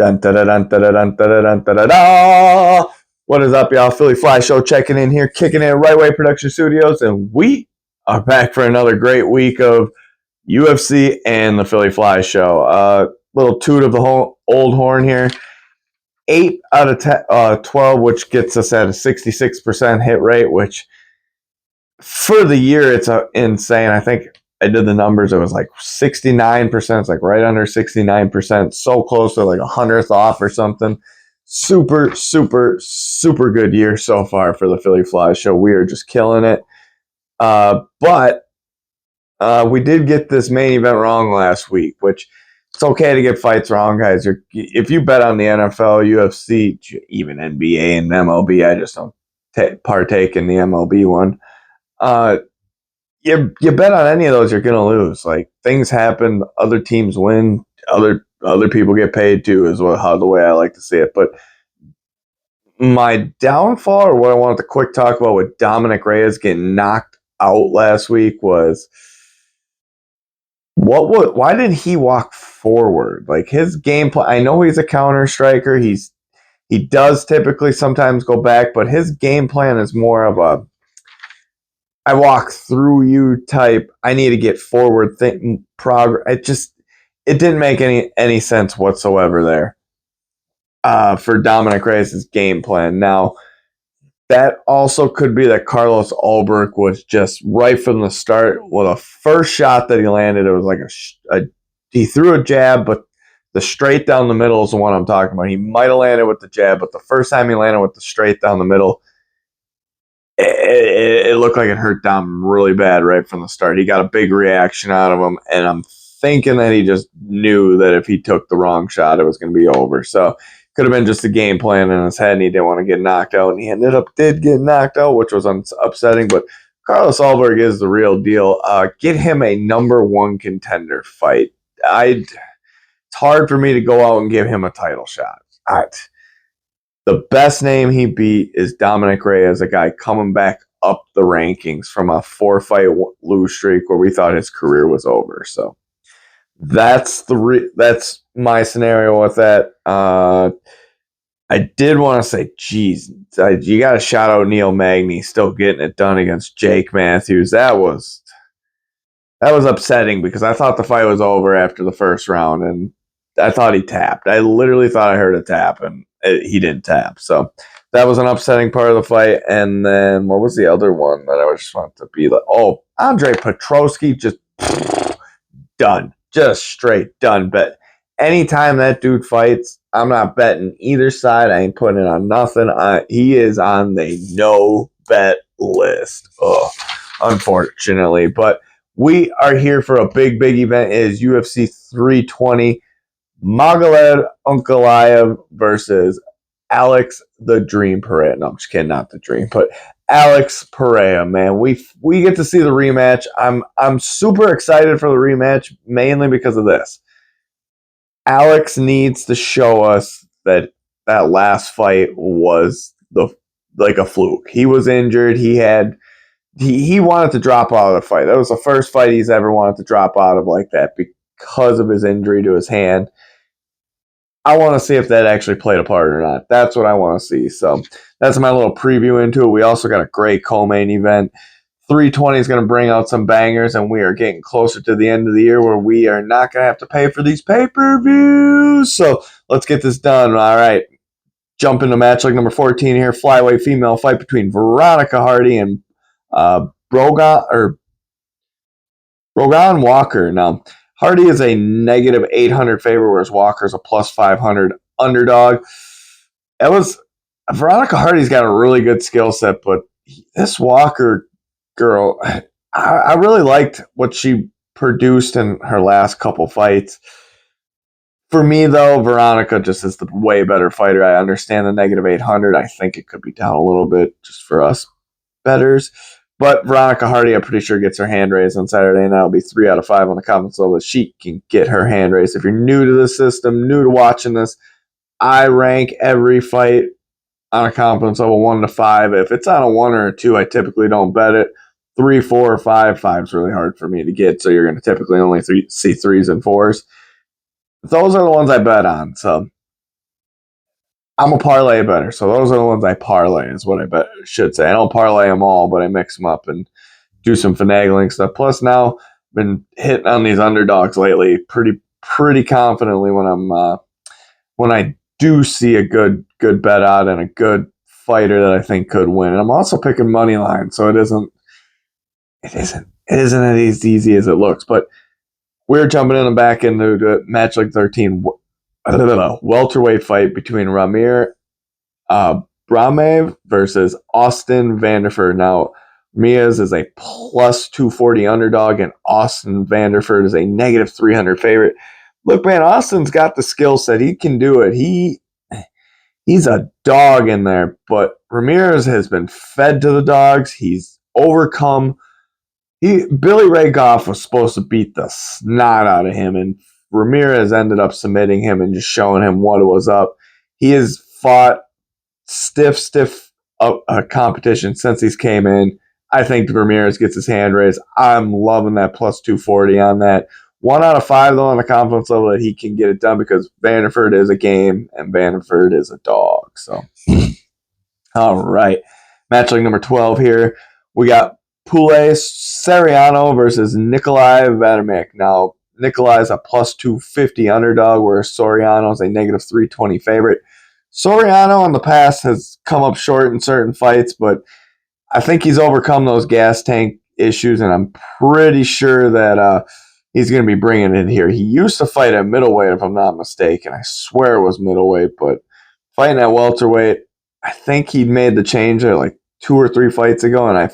Dun, da, da, dun, da, da, dun, da, da, dun, da, da, da. What is up, y'all? Philly Fly Show checking in here, kicking in Right Way Production Studios, and we are back for another great week of UFC and the Philly Fly Show. Little toot of the whole old horn here. 8 out of 12, which gets us at a 66% hit rate, which for the year, it's insane. I think I did the numbers. It was like 69%. It's like right under 69%. So close to like 100th off or something. Super, super, super good year so far for the Philly Fly Show. We are just killing it. But we did get this main event wrong last week, which it's okay to get fights wrong, guys. If you bet on the NFL, UFC, even NBA and MLB, I just don't partake in the MLB one. You bet on any of those, you're gonna lose. Like, things happen, other teams win, other people get paid too, is the way I like to see it. But my downfall, or what I wanted to quick talk about with Dominic Reyes getting knocked out last week, was why did he walk forward? Like, his game plan, I know he's a counter striker. He does typically sometimes go back, but his game plan is more of a I walk through you type. I need to get forward, think progress. It didn't make any sense whatsoever there for Dominic Reyes' game plan. Now, that also could be that Carlos Ulberg was just right from the start. Well, the first shot that he landed, it was like he threw a jab, but the straight down the middle is the one I'm talking about. He might have landed with the jab, but the first time he landed with the straight down the middle, it looked like it hurt Dom really bad right from the start. He got a big reaction out of him, and I'm thinking that he just knew that if he took the wrong shot, it was going to be over. So could have been just a game plan in his head, and he didn't want to get knocked out, and he did get knocked out, which was upsetting. But Carlos Ulberg is the real deal. Get him a number one contender fight. It's hard for me to go out and give him a title shot. The best name he beat is Dominic Reyes, a guy coming back up the rankings from a 4-fight lose streak where we thought his career was over. So that's my scenario with that. I did want to say, geez, you got to shout out Neil Magny still getting it done against Jake Matthews. That was upsetting because I thought the fight was over after the first round, and I thought he tapped. I literally thought I heard a tap, and he didn't tap. So that was an upsetting part of the fight. And then what was the other one that I just wanted to be like? Oh, Andre Petrosky, just done. Just straight done. But anytime that dude fights, I'm not betting either side. I ain't putting it on nothing. He is on the no bet list. Oh, unfortunately. But we are here for a big, big event. It is UFC 320. Magomed Ankalaev versus Alex the Dream Pereira. No, I'm just kidding, not the Dream, but Alex Pereira, man. We get to see the rematch. I'm super excited for the rematch, mainly because of this. Alex needs to show us that last fight was like a fluke. He was injured. He wanted to drop out of the fight. That was the first fight he's ever wanted to drop out of like that because of his injury to his hand. I want to see if that actually played a part or not. That's what I want to see. So that's my little preview into it. We also got a great co-main event. 320 is going to bring out some bangers, and we are getting closer to the end of the year where we are not going to have to pay for these pay-per-views. So let's get this done. All right. Jump into match like number 14 here. Flyweight female fight between Veronica Hardy and Brogan Walker. Now, Hardy is a negative 800 favorite, whereas Walker's a plus 500 underdog. Veronica Hardy's got a really good skill set, but this Walker girl, I really liked what she produced in her last couple fights. For me, though, Veronica just is the way better fighter. I understand the negative 800. I think it could be down a little bit just for us bettors. But Veronica Hardy, I'm pretty sure, gets her hand raised on Saturday, and that'll be 3 out of 5 on the confidence level. She can get her hand raised. If you're new to the system, new to watching this, I rank every fight on a confidence level 1 to 5. If it's on a 1 or a 2, I typically don't bet it. 3, 4, or 5. 5 is really hard for me to get, so you're going to typically only see 3s and 4s. Those are the ones I bet on. So I'm a parlay better, so those are the ones I parlay. Is what should say. I don't parlay them all, but I mix them up and do some finagling stuff. Plus, now I've been hitting on these underdogs lately, pretty confidently when I do see a good bet out and a good fighter that I think could win. And I'm also picking money line, so it isn't as easy as it looks. But we're jumping in and back into the match like 13 welterweight fight between uh, Bramev versus Austin Vanderford. Now, Mias is a plus 240 underdog, and Austin Vanderford is a negative 300 favorite. Look, man, Austin's got the skill set. He can do it. He's a dog in there, but Ramirez has been fed to the dogs. He's overcome. Billy Ray Goff was supposed to beat the snot out of him, and Ramirez ended up submitting him and just showing him what was up. He has fought stiff competition since he's came in. I think Ramirez gets his hand raised. I'm loving that plus 240 on that. 1 out of 5, though, on the confidence level that he can get it done because Vanderford is a game and Vanderford is a dog. So, all right. Match like number 12 here. We got Pule Sariano versus Nikolai Vadimik. Now, Nikolai is a plus 250 underdog, whereas Soriano is a negative 320 favorite. Soriano in the past has come up short in certain fights, but I think he's overcome those gas tank issues, and I'm pretty sure that he's going to be bringing it here. He used to fight at middleweight, if I'm not mistaken. I swear it was middleweight, but fighting at welterweight, I think he'd made the change like 2 or 3 fights ago, and I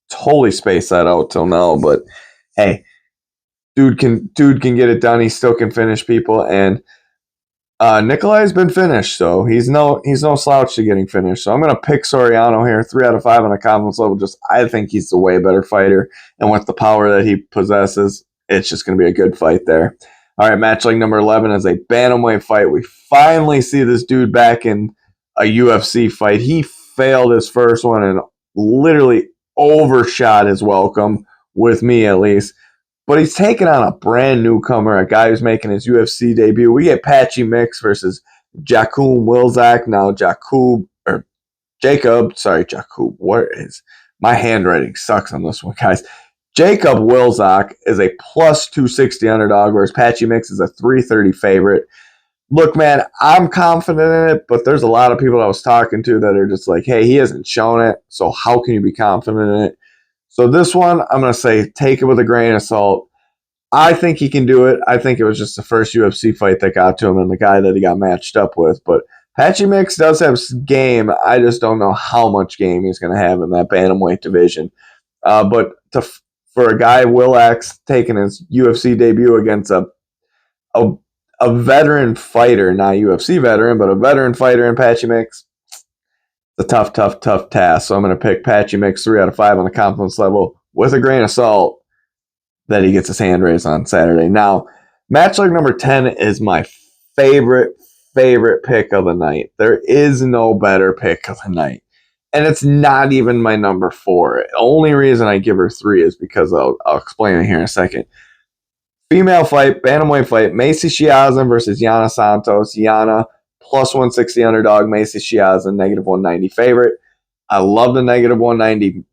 totally spaced that out till now. But hey, dude can get it done. He still can finish people, and Nikolai's been finished, so he's no slouch to getting finished. So I'm going to pick Soriano here, 3 out of 5 on a confidence level. Just I think he's the way better fighter, and with the power that he possesses, it's just going to be a good fight there. All right, match like number 11 is a bantamweight fight. We finally see this dude back in a UFC fight. He failed his first one and literally overshot his welcome, with me at least. But he's taking on a brand newcomer, a guy who's making his UFC debut. We get Patchy Mix versus Jakub Wilczak. Now, Jakub, what is my handwriting sucks on this one, guys. Jakub Wilczak is a plus 260 underdog, whereas Patchy Mix is a 330 favorite. Look, man, I'm confident in it, but there's a lot of people I was talking to that are just like, hey, he hasn't shown it, so how can you be confident in it? So this one, I'm going to say take it with a grain of salt. I think he can do it. I think it was just the first UFC fight that got to him and the guy that he got matched up with. But Patchy Mix does have game. I just don't know how much game he's going to have in that bantamweight division. For a guy, Will X, taking his UFC debut against a, a veteran fighter, not a UFC veteran, but a veteran fighter in Patchy Mix, it's a tough task. So I'm going to pick Patchy Mix 3 out of 5 on the confidence level with a grain of salt that he gets his hand raised on Saturday. Now, match like number 10 is my favorite pick of the night. There is no better pick of the night. And it's not even my number 4. The only reason I give her 3 is because I'll explain it here in a second. Female fight, bantamweight fight, Macy Chiasson versus Yana Santos. Yana, plus 160 underdog, Macy Chiasson, negative 190 favorite. I love the negative 190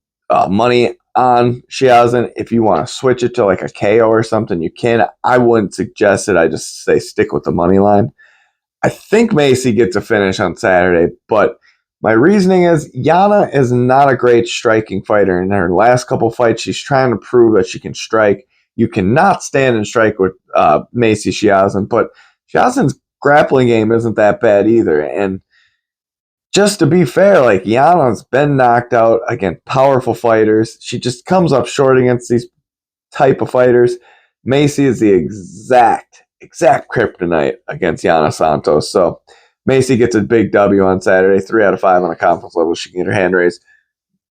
money on Chiasson. If you want to switch it to like a KO or something, you can. I wouldn't suggest it. I just say stick with the money line. I think Macy gets a finish on Saturday, but my reasoning is Yana is not a great striking fighter. In her last couple fights, she's trying to prove that she can strike. You cannot stand and strike with Macy Chiasson, but Chiasson's grappling game isn't that bad either. And just to be fair, like Yana's been knocked out against powerful fighters. She just comes up short against these type of fighters. Macy is the exact kryptonite against Yana Santos. So Macy gets a big W on Saturday, 3 out of 5 on a confidence level. She can get her hand raised.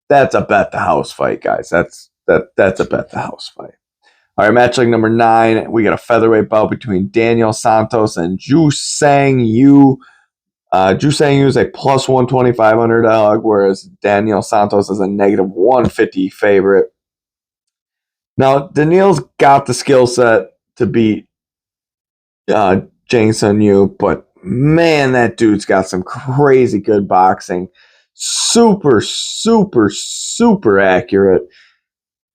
That's a bet the house fight, guys. That's a bet the house fight. All right, match like number 9. We got a featherweight bout between Daniel Santos and Ju Sang Yu. Ju Sang Yu is a plus 125 underdog, whereas Daniel Santos is a negative 150 favorite. Now, Daniel's got the skill set to beat Jang Sun Yu, but man, that dude's got some crazy good boxing. Super, super, super accurate.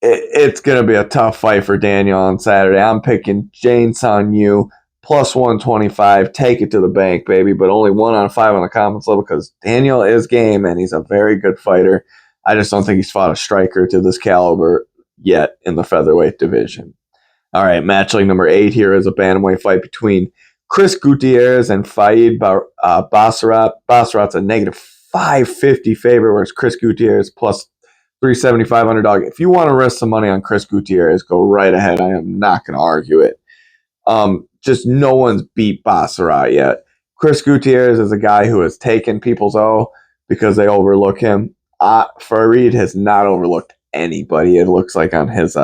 It's going to be a tough fight for Daniel on Saturday. I'm picking Jane Son Yu plus 125. Take it to the bank, baby, but only 1 out of 5 on the confidence level because Daniel is game and he's a very good fighter. I just don't think he's fought a striker to this caliber yet in the featherweight division. All right, match link number 8 here is a bantamweight fight between Chris Gutierrez and Faid Basharat. Basharat's a negative 550 favorite, whereas Chris Gutierrez plus 375 underdog. If you want to risk some money on Chris Gutierrez, go right ahead. I am not going to argue it. Just no one's beat Basharat yet. Chris Gutierrez is a guy who has taken people's O because they overlook him. Farid has not overlooked anybody. It looks like on his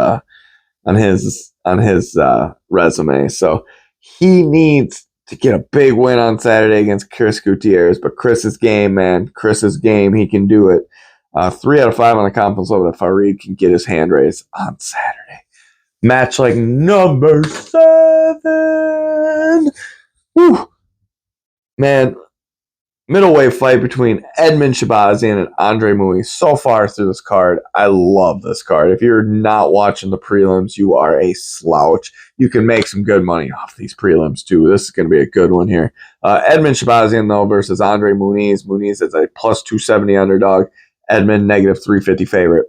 resume. So he needs to get a big win on Saturday against Chris Gutierrez. But Chris's game, man. Chris's game. He can do it. 3 out of 5 on the confidence level that Farid can get his hand raised on Saturday. Match like number 7. Whew. Man, middleweight fight between Edmund Shabazian and Andre Mui. So far through this card, I love this card. If you're not watching the prelims, you are a slouch. You can make some good money off these prelims, too. This is going to be a good one here. Edmund Shabazian, though, versus Andre Muniz. Muniz is a plus 270 underdog. Edmund, negative 350 favorite.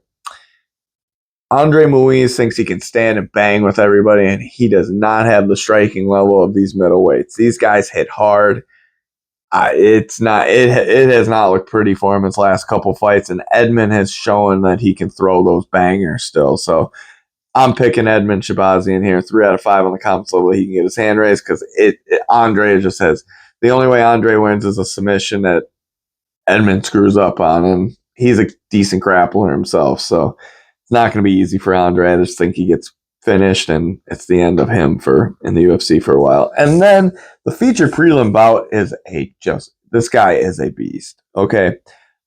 Andre Muniz thinks he can stand and bang with everybody, and he does not have the striking level of these middleweights. These guys hit hard. It has not looked pretty for him his last couple fights, and Edmund has shown that he can throw those bangers still. So I'm picking Edmund Shabazian here, 3 out of 5 on the comp level. He can get his hand raised because Andre just has the only way Andre wins is a submission that Edmund screws up on, and he's a decent grappler himself. So it's not going to be easy for Andre. I just think he gets finished, and it's the end of him in the UFC for a while. And then the featured prelim bout is this guy is a beast. Okay.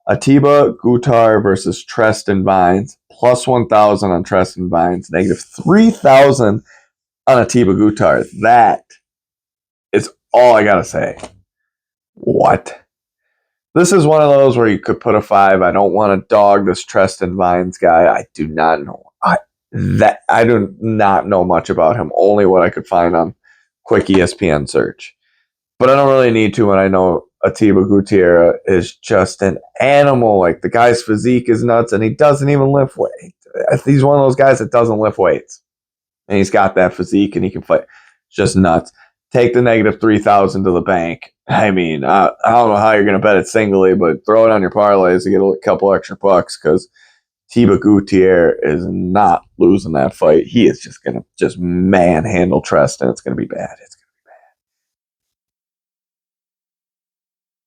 Atiba Gutar versus Treston Vines, plus 1,000 on Treston Vines, negative 3,000 on Atiba Gutar. That is all I got to say. What? This is one of those where you could put a 5. I don't want to dog this Treston Vines guy. I do not know. I do not know much about him. Only what I could find on quick ESPN search. But I don't really need to when I know Atiba Gutierrez is just an animal. Like, the guy's physique is nuts, and he doesn't even lift weight. He's one of those guys that doesn't lift weights. And he's got that physique, and he can fight. Just nuts. Take the negative 3,000 to the bank. I mean, I don't know how you're going to bet it singly, but throw it on your parlays to get a couple extra bucks because Atiba Gutierrez is not losing that fight. He is just going to manhandle Treston. It's going to be bad. It's going to be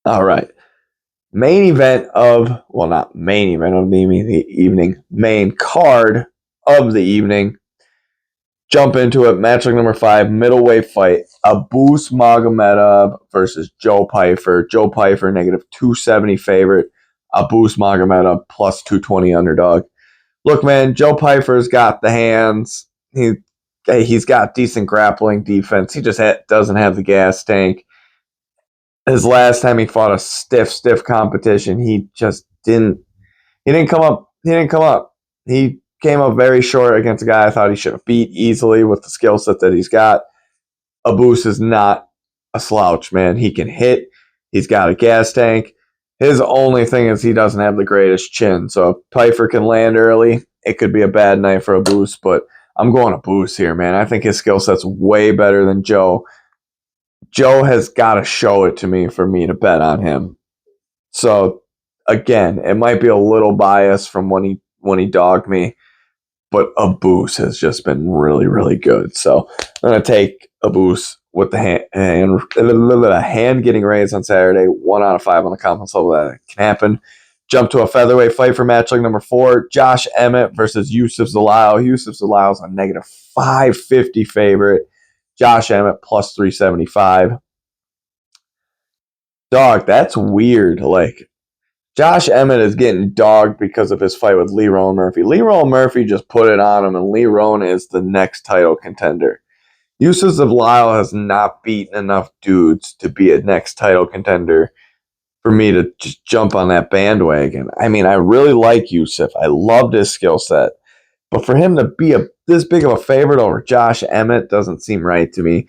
bad. All right. Main card of the evening. Jump into it. Matchup number 5, middleweight fight. Abus Magomedov versus Joe Pyfer. Joe Pyfer, negative 270 favorite. Abus Magomedov, plus 220 underdog. Look, man, Joe Pyfer's got the hands. He's got decent grappling defense. He just doesn't have the gas tank. His last time he fought a stiff competition, he just didn't. He didn't come up. He came up very short against a guy I thought he should have beat easily with the skill set that he's got. Abus is not a slouch, man. He can hit. He's got a gas tank. His only thing is he doesn't have the greatest chin. So if Pyfer can land early, it could be a bad night for Abus. But I'm going Abus here, man. I think his skill set's way better than Joe. Joe has got to show it to me for me to bet on him. So again, it might be a little biased from when he dogged me, but Abus has just been really, really good. So I'm going to take Abus with the hand getting raised on Saturday. 1 out of 5 on the confidence level that can happen. Jump to a featherweight fight for match like number 4. Josh Emmett versus Yusuf Zalal. Yusuf Zalal is a negative 550 favorite. Josh Emmett plus 375. Dog, that's weird. Like, Josh Emmett is getting dogged because of his fight with Lee Rowan Murphy. Lee Rowan Murphy just put it on him, and Lee Rowan is the next title contender. Yusuf Zalal has not beaten enough dudes to be a next title contender for me to just jump on that bandwagon. I mean, I really like Yusuf. I loved his skill set. But for him to be this big of a favorite over Josh Emmett doesn't seem right to me.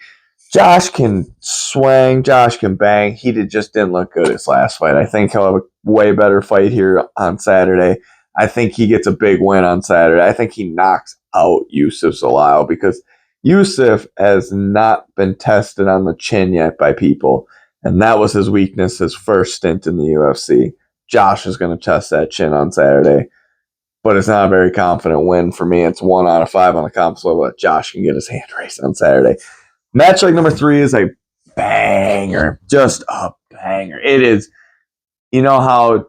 Josh can swing. Josh can bang. Just didn't look good his last fight. I think he'll have a way better fight here on Saturday. I think he gets a big win on Saturday. I think he knocks out Yusuf Zalal because Yusuf has not been tested on the chin yet by people. And that was his weakness his first stint in the UFC. Josh is going to test that chin on Saturday. But it's not a very confident win for me. It's 1 out of 5 on the confidence level that Josh can get his hand raised on Saturday. Match like number 3 is a banger. Just a banger. It is. You know how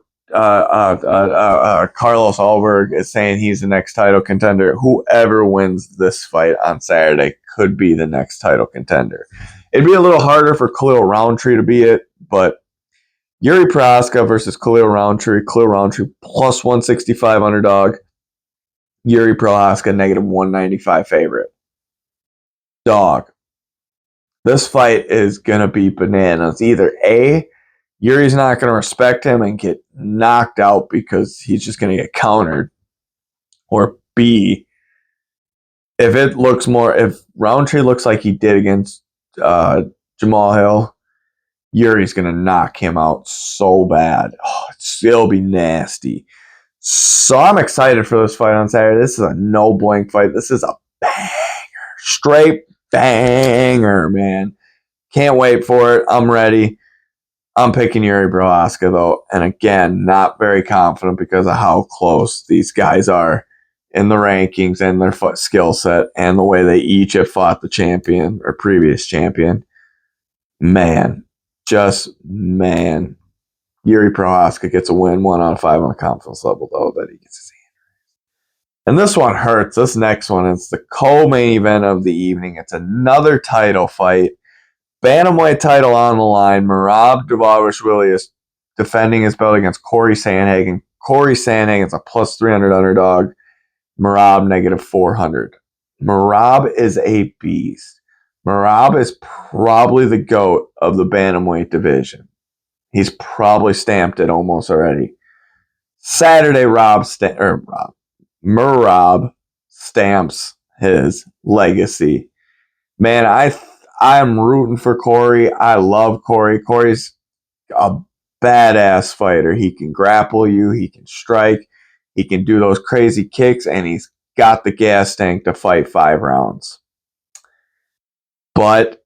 Carlos Alberg is saying he's the next title contender? Whoever wins this fight on Saturday could be the next title contender. It'd be a little harder for Khalil Roundtree to be it, but Yuri Prochazka versus Khalil Roundtree. Khalil Roundtree plus 165 underdog. Yuri Prochazka negative 195 favorite. Dog. This fight is going to be bananas. Either A, Yuri's not going to respect him and get knocked out because he's just going to get countered. Or B, if Roundtree looks like he did against Jamal Hill, Yuri's going to knock him out so bad. Oh, it'll be nasty. So I'm excited for this fight on Saturday. This is a no-blank fight. This is a banger. Straight banger, man. Can't wait for it. I'm ready. I'm picking Yuri Prochazka, though. And again, not very confident because of how close these guys are in the rankings and their skill set and the way they each have fought the champion or previous champion. Man. Yuri Prochazka gets a win, 1 out of 5 on the confidence level, though, that he gets his hand. And this one hurts. This next one is the co-main event of the evening. It's another title fight. Bantamweight title on the line. Merab Dvalishvili is defending his belt against Corey Sandhagen. Corey Sandhagen's a plus 300 underdog. Merab negative 400. Merab is a beast. Merab is probably the GOAT of the bantamweight division. He's probably stamped it almost already. Saturday, Merab stamps his legacy. Man, I'm rooting for Corey. I love Corey. Corey's a badass fighter. He can grapple you. He can strike. He can do those crazy kicks, and he's got the gas tank to fight 5 rounds. But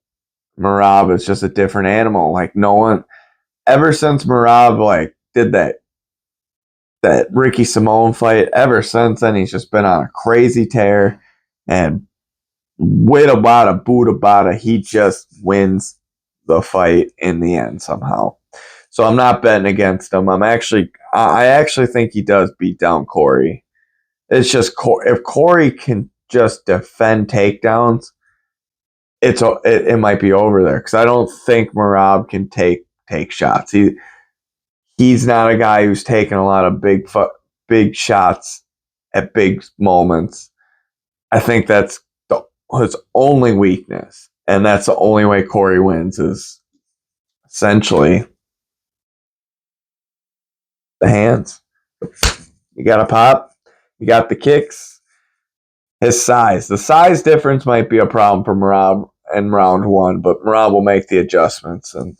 Merab is just a different animal. Like no one, ever since Merab did that Ricky Simone fight, ever since then he's just been on a crazy tear. And Wada Bada, he just wins the fight in the end somehow. So I'm not betting against him. I actually think he does beat down Corey. It's just if Corey can just defend takedowns, it might be over there because I don't think Merab can take shots. He's not a guy who's taken a lot of big shots at big moments. I think that's his only weakness, and that's the only way Corey wins is essentially the hands. You got to pop. You got the kicks. His size. The size difference might be a problem for Merab in round 1, but Merab will make the adjustments, and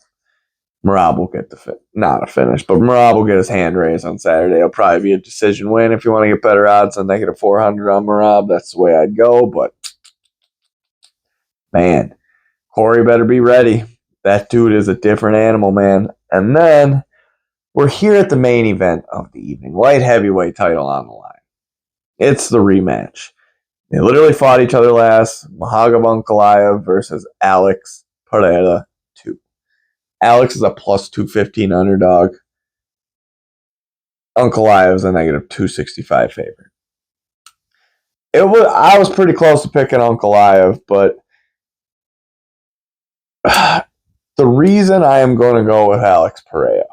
Merab will get not a finish, but Merab will get his hand raised on Saturday. It'll probably be a decision win. If you want to get better odds on negative 400 on Merab, that's the way I'd go. But, man, Corey better be ready. That dude is a different animal, man. And then we're here at the main event of the evening. Light heavyweight title on the line. It's the rematch. They literally fought each other last. Magomed Ankalaev versus Alex Pereira 2. Alex is a plus 215 underdog. Ankalaev is a negative 265 favorite. I was pretty close to picking Ankalaev, but the reason I am going to go with Alex Pereira,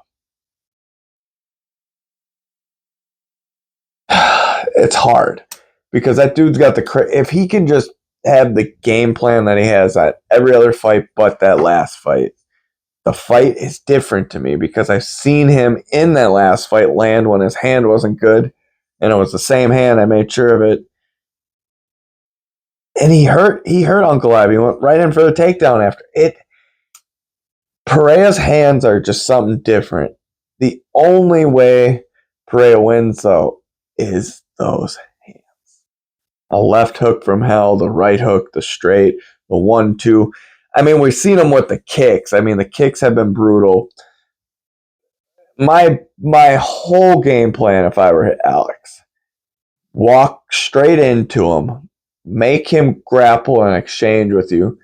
it's hard because that dude's got if he can just have the game plan that he has at every other fight but that last fight. The fight is different to me because I've seen him in that last fight land when his hand wasn't good, and it was the same hand. I made sure of it, and he hurt Ankalaev. He went right in for the takedown after it. Pereira's hands are just something different. The only way Pereira wins, though, is those hands. A left hook from hell, the right hook, the straight, the 1-2. I mean, we've seen him with the kicks. I mean, the kicks have been brutal. My whole game plan, if I were Alex, walk straight into him, make him grapple and exchange with you,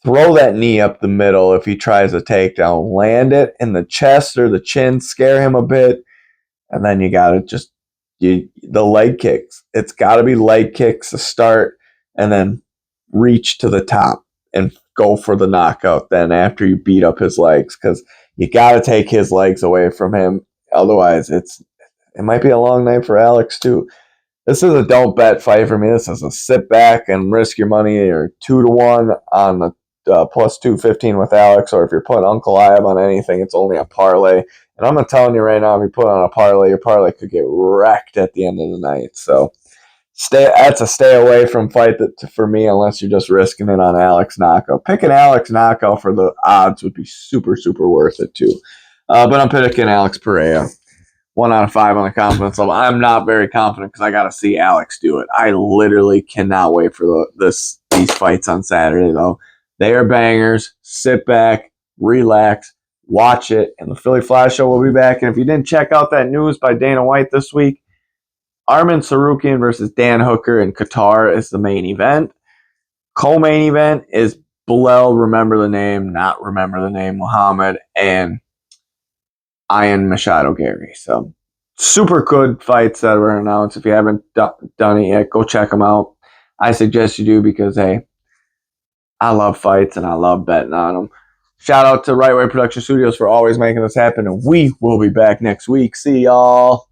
throw that knee up the middle if he tries a takedown, land it in the chest or the chin, scare him a bit, and then you got to just the leg kicks. It's got to be leg kicks to start, and then reach to the top and go for the knockout then after you beat up his legs, because you got to take his legs away from him. Otherwise, it might be a long night for Alex too. This is a don't bet fight for me. This is a sit back and risk your money, or 2-1 on the plus 215 with Alex, or if you're putting Ankalaev on anything, it's only a parlay. And I'm telling you right now, if you put on a parlay, your parlay could get wrecked at the end of the night. So that's a stay away from fight for me, unless you're just risking it on Alex knockout. Picking Alex knockout for the odds would be super, super worth it too. But I'm picking Alex Pereira. 1 out of 5 on the confidence level. I'm not very confident because I got to see Alex do it. I literally cannot wait for these fights on Saturday, though. They are bangers. Sit back, relax, watch it, and the Philly Flash Show will be back. And if you didn't check out that news by Dana White this week, Arman Sarukian versus Dan Hooker in Qatar is the main event. Co-main event is Bilal, not remember the name, Muhammad, and Ian Machado Gary. So super good fights that were announced. If you haven't done it yet, go check them out. I suggest you do because, hey, I love fights and I love betting on them. Shout out to Right Way Production Studios for always making this happen, and we will be back next week. See y'all.